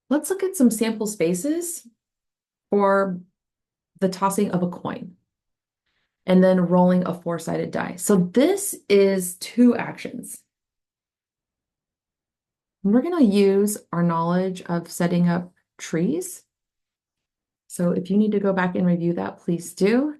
Let's look at some sample spaces for the tossing of a coin and then rolling a four-sided die. So this is two actions. We're going to use our knowledge of setting up trees. So if you need to go back and review that, please do.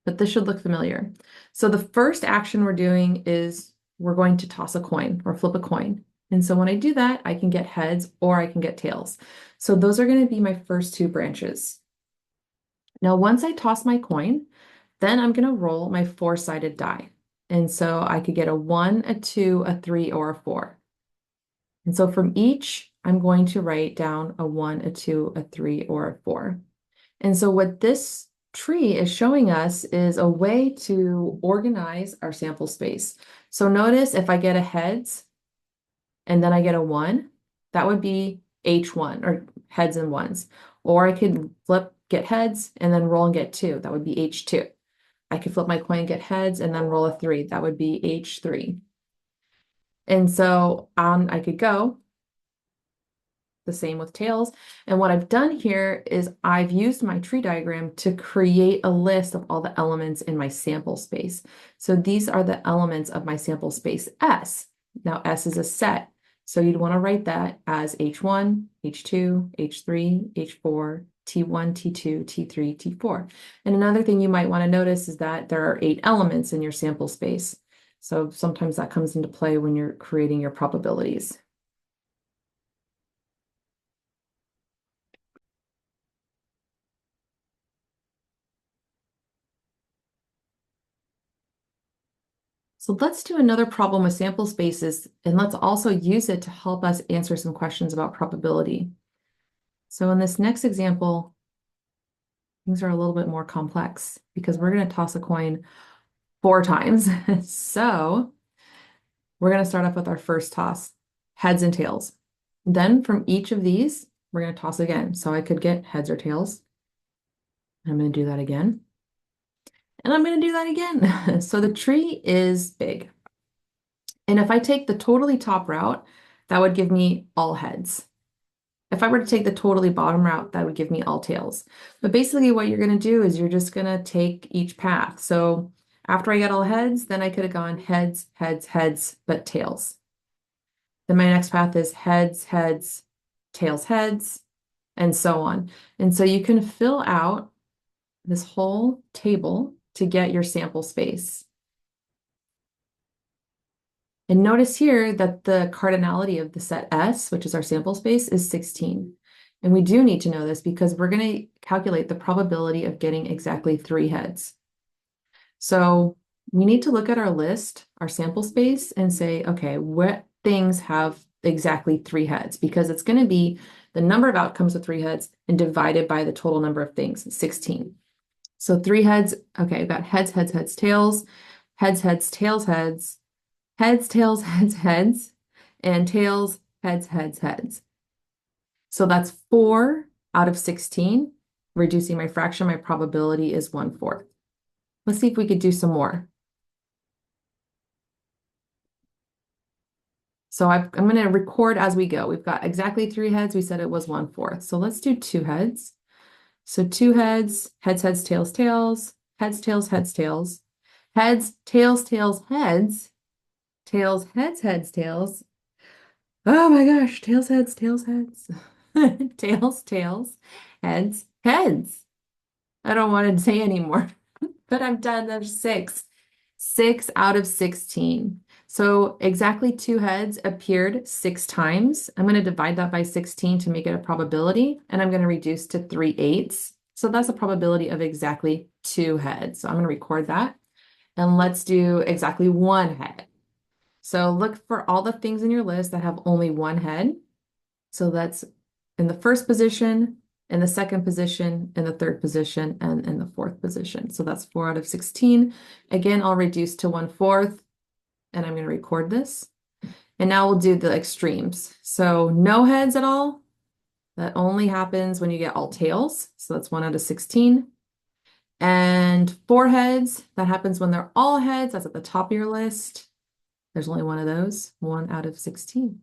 But this should look familiar. So the first action we're doing is we're going to toss a coin or flip a coin. And so when I do that, I can get heads or I can get tails. So those are going to be my first two branches. Now, once I toss my coin, then I'm going to roll my four-sided die. And so I could get a 1, a 2, a 3, or a 4. And so from each, I'm going to write down a 1, a 2, a 3, or a 4. And so what this tree is showing us is a way to organize our sample space. So notice if I get a heads and then I get a 1, that would be H1 or heads and ones. Or I could flip, get heads and then roll and get 2. That would be H2. I could flip my coin, get heads and then roll a 3. That would be H3. And so I could go the same with tails. And what I've done here is I've used my tree diagram to create a list of all the elements in my sample space. So these are the elements of my sample space S. Now S is a set. So you'd want to write that as H1, H2, H3, H4, T1, T2, T3, T4. And another thing you might want to notice is that there are 8 elements in your sample space. So sometimes that comes into play when you're creating your probabilities. So let's do another problem with sample spaces, and let's also use it to help us answer some questions about probability. So in this next example, things are a little bit more complex because we're going to toss a coin 4 times. So we're going to start off with our first toss, heads and tails. Then from each of these, we're going to toss again. So I could get heads or tails. I'm going to do that again. And I'm going to do that again. So the tree is big. And if I take the totally top route, that would give me all heads. If I were to take the totally bottom route, that would give me all tails. But basically what you're going to do is you're just going to take each path. So after I get all heads, then I could have gone heads, heads, heads, but tails. Then my next path is heads, heads, tails, heads, and so on. And so you can fill out this whole table to get your sample space. And notice here that the cardinality of the set S, which is our sample space, is 16. And we do need to know this because we're going to calculate the probability of getting exactly 3 heads. So we need to look at our list, our sample space, and say, okay, what things have exactly 3 heads? Because it's going to be the number of outcomes with 3 heads and divided by the total number of things, 16. So 3 heads, okay, I've got heads, heads, heads, tails, heads, heads, tails, heads, heads, tails, heads, heads, and tails, heads, heads, heads. So that's 4 out of 16. Reducing my fraction, my probability is 1/4. Let's see if we could do some more. So I'm going to record as we go. We've got exactly 3 heads. We said it was 1/4. So let's do 2 heads. So 2 heads, heads, heads, tails, tails, heads, tails, heads, tails, heads, tails, tails, heads, tails, heads, heads, tails. Oh my gosh, tails, heads, tails, heads. Tails, tails, heads, heads. I don't want to say anymore, but I'm done. There's 6. 6 out of 16. So exactly 2 heads appeared 6 times. I'm going to divide that by 16 to make it a probability, and I'm going to reduce to 3/8. So that's a probability of exactly 2 heads. So I'm going to record that. And let's do exactly 1 head. So look for all the things in your list that have only 1 head. So that's in the first position, in the second position, in the third position, and in the fourth position. So that's 4 out of 16. Again, I'll reduce to 1/4, and I'm going to record this. And now we'll do the extremes. So no heads at all. That only happens when you get all tails. So that's 1 out of 16. And 4 heads, that happens when they're all heads. That's at the top of your list. There's only one of those, 1 out of 16.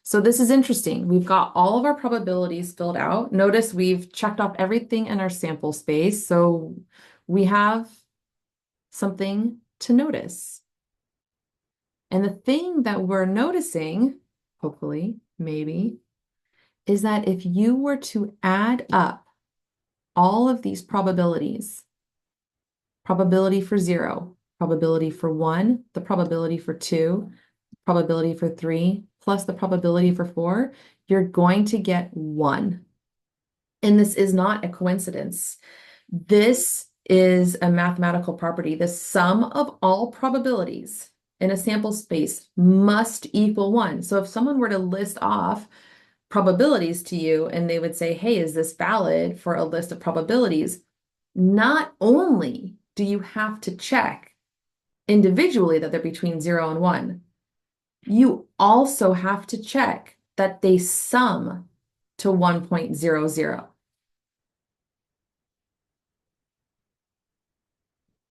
So this is interesting. We've got all of our probabilities filled out. Notice we've checked off everything in our sample space. So we have something to notice. And the thing that we're noticing, hopefully, maybe, is that if you were to add up all of these probabilities, probability for 0, probability for 1, the probability for 2, probability for 3, plus the probability for 4, you're going to get 1. And this is not a coincidence. This is a mathematical property. The sum of all probabilities in a sample space must equal 1. So if someone were to list off probabilities to you and they would say, hey, is this valid for a list of probabilities? Not only do you have to check individually that they're between 0 and 1, you also have to check that they sum to 1.00.